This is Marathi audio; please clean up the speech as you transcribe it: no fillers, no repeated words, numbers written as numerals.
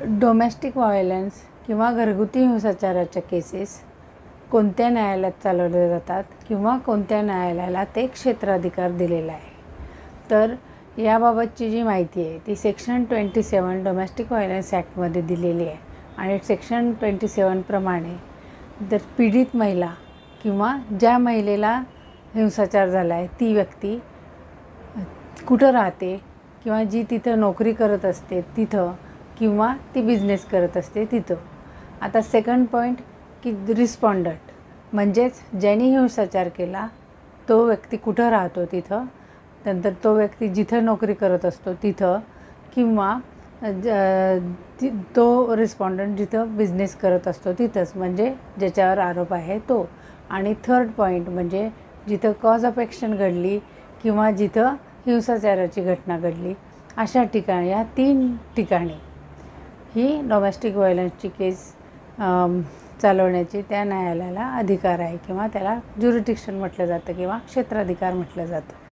डोमेस्टिक व्हायलन्स किंवा घरगुती हिंसाचाराच्या केसेस कोणत्या न्यायालयात चालवले जातात किंवा कोणत्या न्यायालयाला ते क्षेत्राधिकार दिलेला आहे. तर याबाबतची जी माहिती आहे ती सेक्शन 27 डोमेस्टिक व्हायलन्स ॲक्टमध्ये दिलेली आहे. आणि सेक्शन 27 प्रमाणे जर पीडित महिला किंवा ज्या महिलेला हिंसाचार झाला आहे ती व्यक्ती कुठं राहते किंवा जी तिथं नोकरी करत असते तिथं किंवा ती बिझनेस करत असते तिथं. आता सेकंड पॉईंट की रिस्पॉन्डंट म्हणजेच ज्यांनी हिंसाचार केला तो व्यक्ती कुठं राहतो तिथं, नंतर तो व्यक्ती जिथं नोकरी करत असतो तिथं किंवा तो रिस्पॉन्डंट जिथं बिझनेस करत असतो तिथंच, म्हणजे ज्याच्यावर आरोप आहे तो. आणि थर्ड पॉईंट म्हणजे जिथं कॉज ऑफ ॲक्शन घडली किंवा जिथं हिंसाचाराची घटना घडली अशा ठिकाणी, या 3 ठिकाणी ही डोमेस्टिक व्हायलन्सची केस चालवण्याची त्या न्यायालयाला अधिकार आहे किंवा त्याला ज्युरिडिक्शन म्हटलं जातं किंवा क्षेत्राधिकार म्हटलं जातं.